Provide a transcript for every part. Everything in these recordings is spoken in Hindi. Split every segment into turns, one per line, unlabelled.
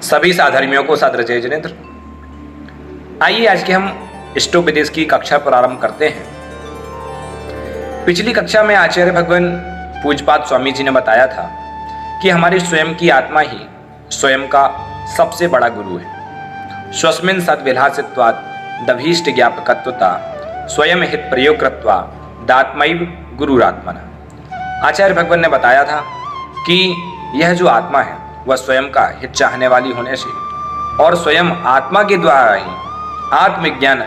सभी साधर्मियों को सदृजय जनेन्द्र। आइए आज के हम इष्टोपदेश की कक्षा प्रारंभ करते हैं। पिछली कक्षा में आचार्य भगवान पूज्यपाद स्वामी जी ने बताया था कि हमारी स्वयं की आत्मा ही स्वयं का सबसे बड़ा गुरु है। स्वस्मिन् सद्विलासित्वात् दभीष्ट ज्ञापकत्वता स्वयं हित प्रयोग कृत्वा दात्मैव गुरुरात्मना। आचार्य भगवान ने बताया था कि यह जो आत्मा है वह स्वयं का हित चाहने वाली होने से और स्वयं आत्मा के द्वारा ही आत्मज्ञान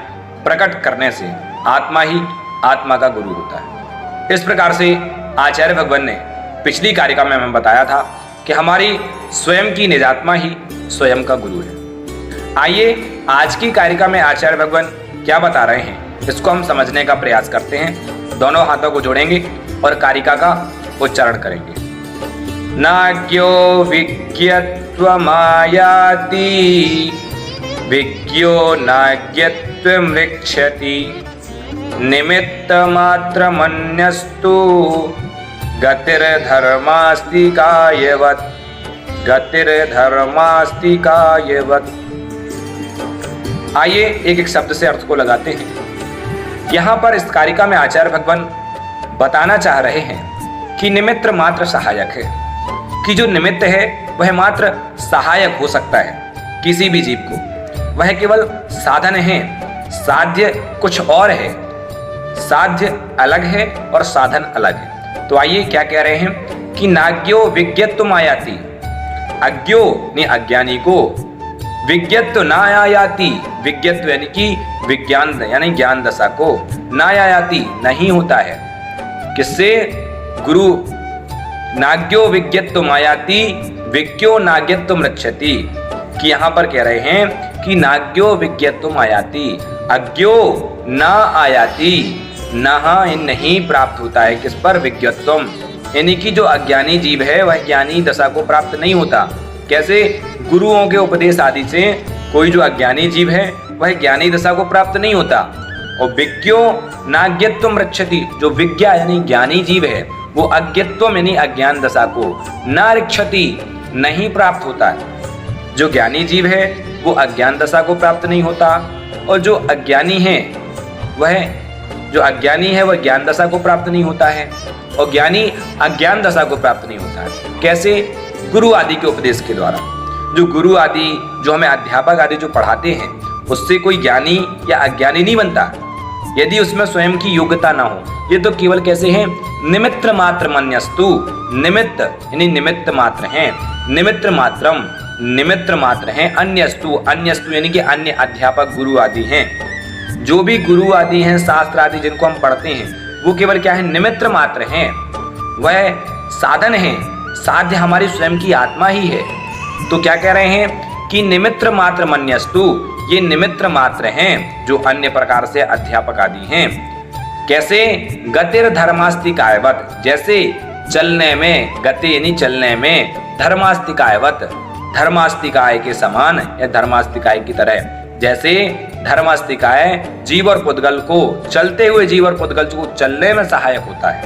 प्रकट करने से आत्मा ही आत्मा का गुरु होता है। इस प्रकार से आचार्य भगवान ने पिछली कारिका में हमें बताया था कि हमारी स्वयं की निजात्मा ही स्वयं का गुरु है। आइए आज की कारिका में आचार्य भगवान क्या बता रहे हैं इसको हम समझने का प्रयास करते हैं। दोनों हाथों को जोड़ेंगे और कारिका का उच्चारण करेंगे। नाज्ञो विज्ञत्वमायाति विज्ञो नाज्ञत्वमृक्षति निमित्तमात्रमन्यस्तु गतिर्धर्मास्ति कायवत् गतिर्धर्मास्ति कायवत्। आइए एक एक शब्द से अर्थ को लगाते हैं। यहाँ पर इस कारिका में आचार्य भगवान बताना चाह रहे हैं कि निमित्त मात्र सहायक है, कि जो निमित्त है वह मात्र सहायक हो सकता है किसी भी जीव को, वह केवल साधन है। साध्य कुछ और है, साध्य अलग है और साधन अलग है। तो आइए क्या कह रहे हैं कि नाज्ञो विज्ञत्व आयाति, अज्ञो ने अज्ञानी को, विज्ञत्व ना आयाति, विज्ञत्व यानी कि विज्ञान यानी ज्ञान दशा को, ना आयाति नहीं होता है किससे, गुरु। नाज्ञो विज्ञत्व मायाति विज्ञो नाज्ञत्व रक्षति, कि यहाँ पर कह रहे हैं कि नाज्ञो विज्ञत्व मायाति, अज्ञो ना आयाति, नहीं प्राप्त होता है किस पर, विज्ञत्वम, यानी कि जो अज्ञानी जीव है वह ज्ञानी दशा को प्राप्त नहीं होता। कैसे, गुरुओं के उपदेश आदि से कोई जो अज्ञानी जीव है वह ज्ञानी दशा को प्राप्त नहीं होता। और विज्ञो नाज्ञत्वम रक्षति, जो विज्ञा यानी ज्ञानी जीव है वो अज्ञत्वम यानी अज्ञान दशा को न रक्षति नहीं प्राप्त होता है। जो ज्ञानी जीव है वो अज्ञान दशा को प्राप्त नहीं होता और जो अज्ञानी है वह ज्ञान दशा को प्राप्त नहीं होता है और ज्ञानी अज्ञान दशा को प्राप्त नहीं होता है। कैसे, गुरु आदि के उपदेश के द्वारा। जो गुरु आदि जो हमें अध्यापक आदि जो पढ़ाते हैं उससे कोई ज्ञानी या अज्ञानी नहीं बनता यदि उसमें स्वयं की योग्यता ना हो। ये तो केवल कैसे हैं, निमित्त मात्र मन्यस्तु, निमित्त यानी निमित्त मात्र हैं, निमित्त मात्र हैं, अन्यस्तु यानी कि अन्य अध्यापक गुरु आदि हैं। जो भी गुरु आदि हैं, शास्त्र आदि जिनको हम पढ़ते हैं वो केवल क्या है, निमित्त मात्र हैं, वह साधन है, साध्य हमारी स्वयं की आत्मा ही है। तो क्या कह रहे हैं कि निमित्त मात्र मन्यस्तु, ये निमित्त मात्र हैं जो अन्य प्रकार से अध्यापक आदि हैं। कैसे, गतिर धर्मास्ति कायवत, जैसे चलने में, गति यानी चलने में, धर्मास्ति कायवत, धर्मास्तिकाय के समान या धर्मास्तिकाय की तरह। जैसे धर्मास्तिकाय जीव और पुद्गल को, चलते हुए जीव और पुद्गल को चलने में सहायक होता है।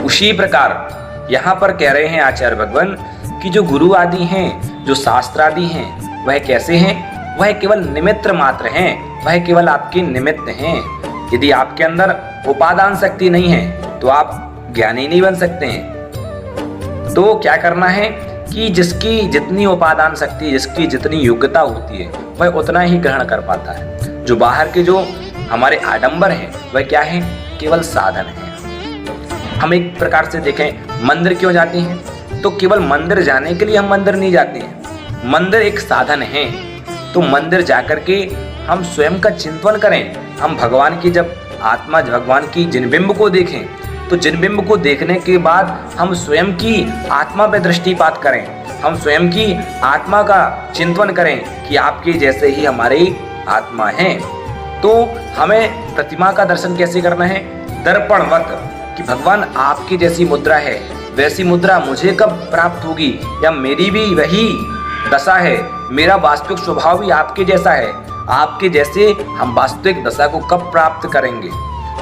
उसी प्रकार यहाँ पर कह रहे हैं आचार्य भगवान कि जो गुरु आदि हैं, जो शास्त्र आदि हैं, वह कैसे हैं, वह केवल निमित्त मात्र हैं, वह केवल आपके निमित्त हैं। यदि आपके अंदर उपादान शक्ति नहीं है तो आप ज्ञानी नहीं बन सकते हैं। तो क्या करना है कि जिसकी जितनी उपादान शक्ति, जिसकी जितनी योग्यता होती है वह उतना ही ग्रहण कर पाता है। जो बाहर के जो हमारे आडंबर हैं वह क्या है, केवल साधन है। हम एक प्रकार से देखें, मंदिर क्यों जाते हैं, तो केवल मंदिर जाने के लिए हम मंदिर नहीं जाते हैं, मंदिर एक साधन है। तो मंदिर जाकर के हम स्वयं का चिंतन करें, हम भगवान की जब आत्मा भगवान की जिनबिंब को देखें तो जिनबिंब को देखने के बाद हम स्वयं की आत्मा पर दृष्टिपात करें, हम स्वयं की आत्मा का चिंतन करें कि आपके जैसे ही हमारी आत्मा है। तो हमें प्रतिमा का दर्शन कैसे करना है, दर्पणवत, कि भगवान आपकी जैसी मुद्रा है वैसी मुद्रा मुझे कब प्राप्त होगी, या मेरी भी वही दशा है, मेरा वास्तविक स्वभाव भी आपके जैसा है, आपके जैसे हम वास्तविक दशा को कब प्राप्त करेंगे।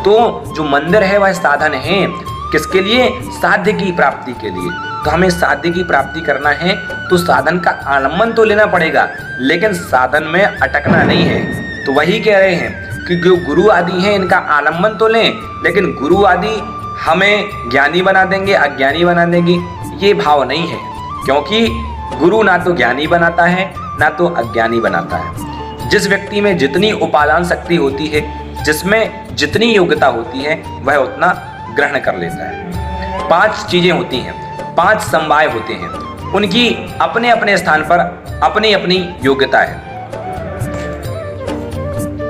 तो जो मंदिर है वह साधन है, किसके लिए, साध्य की प्राप्ति के लिए। तो हमें साध्य की प्राप्ति करना है तो साधन का आलम्बन तो लेना पड़ेगा, लेकिन साधन में अटकना नहीं है। तो वही कह रहे हैं कि जो गुरु आदि हैं इनका आलम्बन तो लें, लेकिन गुरु आदि हमें ज्ञानी बना देंगे, अज्ञानी बना देंगे, ये भाव नहीं है। क्योंकि गुरु ना तो ज्ञानी बनाता है ना तो अज्ञानी बनाता है। जिस व्यक्ति में जितनी उपादान शक्ति होती है, जिसमें जितनी योग्यता होती है, वह उतना ग्रहण कर लेता है। 5 चीजें होती हैं, 5 समवाय होते हैं, उनकी अपने अपने स्थान पर अपनी अपनी योग्यता है।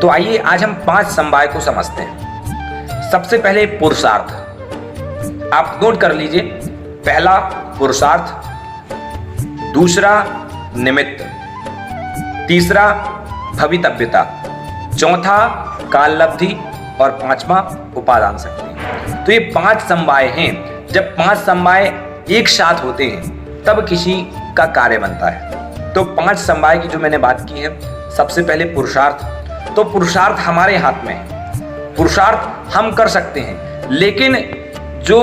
तो आइए आज हम 5 समवाय को समझते हैं। सबसे पहले पुरुषार्थ, आप नोट कर लीजिए। पहला पुरुषार्थ, दूसरा निमित्त, तीसरा भवितव्यता, चौथा काललब्धि और 5वां उपादान शक्ति। तो ये 5 समवाय हैं। जब 5 समवाय एक साथ होते हैं तब किसी का कार्य बनता है। तो 5 समवाय की जो मैंने बात की है, सबसे पहले पुरुषार्थ। तो पुरुषार्थ हमारे हाथ में है, पुरुषार्थ हम कर सकते हैं, लेकिन जो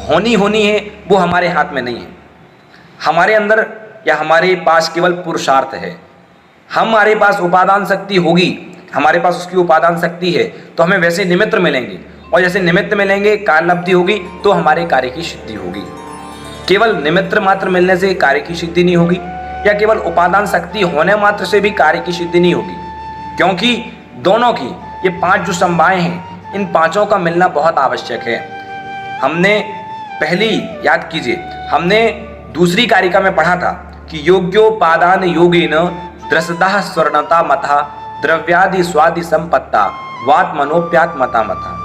होनी है वो हमारे हाथ में नहीं है। हमारे अंदर या हमारे पास केवल पुरुषार्थ है। हमारे पास उपादान शक्ति होगी, हमारे पास उसकी उपादान शक्ति है तो हमें वैसे निमित्त मिलेंगे, और जैसे निमित्त मिलेंगे काललब्धि होगी तो हमारे कार्य की सिद्धि होगी। केवल निमित्त मात्र मिलने से कार्य की सिद्धि नहीं होगी, या केवल उपादान शक्ति होने मात्र से भी कार्य की सिद्धि नहीं होगी, क्योंकि दोनों की ये 5 जो समवाय हैं, इन 5 का मिलना बहुत आवश्यक है। हमने पहली याद कीजिए, हमने दूसरी कारिका में पढ़ा था कि योग्योपादान योगेन दृष्टः स्वर्णता मथा द्रव्यादि स्वादि संपत्ता वात मनोप्यात्मता मथा।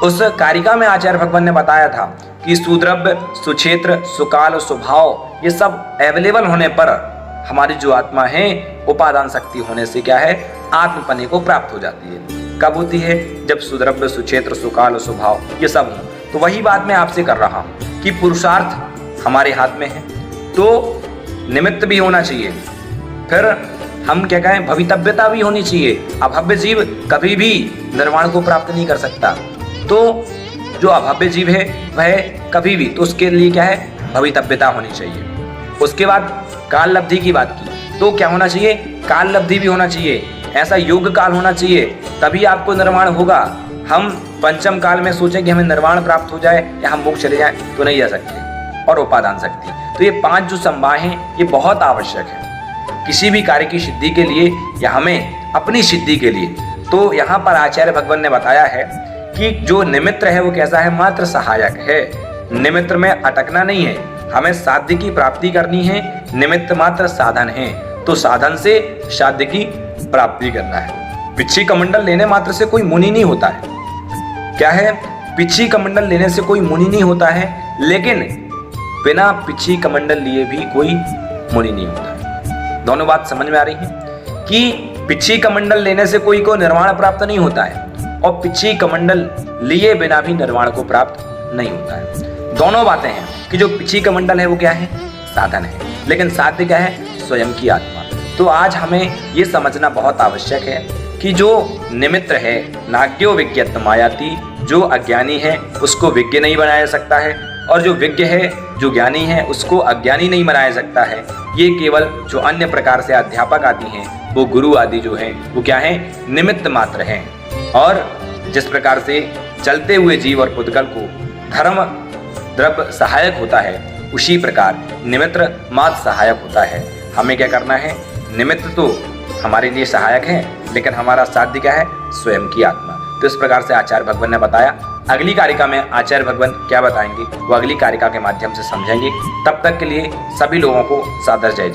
उस कारिका में आचार्य भगवान ने बताया था कि सुद्रव्य, सुक्षेत्र, सुकाल, स्वभाव ये सब अवेलेबल होने पर हमारी जो आत्मा है उपादान शक्ति होने से क्या है, आत्मपने को प्राप्त हो जाती है। कब होती है? जब सुद्रव्य, सुक्षेत्र, सुकाल, स्वभाव ये सब हो। तो वही बात मैं आपसे कर रहा हूँ कि पुरुषार्थ हमारे हाथ में है तो निमित्त भी होना चाहिए, फिर हम क्या कहें भवितव्यता भी होनी चाहिए। अभव्य जीव कभी भी निर्वाण को प्राप्त नहीं कर सकता, तो जो अभव्य जीव है वह कभी भी, तो उसके लिए क्या है, भवितव्यता होनी चाहिए। उसके बाद काल लब्धि की बात की, तो क्या होना चाहिए, काल लब्धि भी होना चाहिए। ऐसा योग काल होना चाहिए, तभी आपको निर्वाण होगा। हम पंचम काल में सोचें कि हमें निर्वाण प्राप्त हो जाए या हम मोक्ष चले जाएं तो नहीं जा सकते। और उपादान शक्ति, तो ये 5 जो समवाय हैं ये बहुत आवश्यक है किसी भी कार्य की सिद्धि के लिए या हमें अपनी सिद्धि के लिए। तो यहाँ पर आचार्य भगवान ने बताया है कि जो निमित्त है वो कैसा है, मात्र सहायक है। निमित्त में अटकना नहीं है, हमें साध्य की प्राप्ति करनी है। निमित्त मात्र साधन है, तो साधन से साध्य की प्राप्ति करना है। पिच्छी कमंडल लेने मात्र से कोई मुनि नहीं होता है। क्या है, पिच्छी कमंडल लेने से कोई मुनि नहीं होता है, लेकिन बिना पिच्छी कमंडल लिए भी कोई मुनि नहीं होता है। दोनों बात समझ में आ रही है कि पिच्छी कमंडल लेने से कोई को निर्वाण प्राप्त नहीं होता है, और पिच्छी कमंडल लिए बिना भी निर्वाण को प्राप्त नहीं होता है। दोनों बातें हैं कि जो पिच्छी कमंडल है वो क्या है, साधन है, लेकिन साध्य क्या है, स्वयं की आत्मा। तो आज हमें ये समझना बहुत आवश्यक है कि जो निमित्त है, नाज्ञो विज्ञत मायाति, जो अज्ञानी है उसको विज्ञ नहीं बनाया सकता है, और जो विज्ञ है, जो ज्ञानी है, उसको अज्ञानी नहीं बनाया सकता है। ये केवल जो अन्य प्रकार से अध्यापक आदि हैं, वो गुरु आदि जो हैं, वो क्या हैं, निमित्त मात्र हैं। और जिस प्रकार से चलते हुए जीव और पुद्गल को धर्म द्रव्य सहायक होता है, उसी प्रकार निमित्त मात्र सहायक होता है। हमें क्या करना है, निमित्त तो हमारे लिए सहायक है, लेकिन हमारा साध्य क्या है, स्वयं की आत्मा। तो इस प्रकार से आचार्य भगवान ने बताया। अगली कारिका में आचार्य भगवान क्या बताएंगे वो अगली कारिका के माध्यम से समझेंगे। तब तक के लिए सभी लोगों को सादर जय।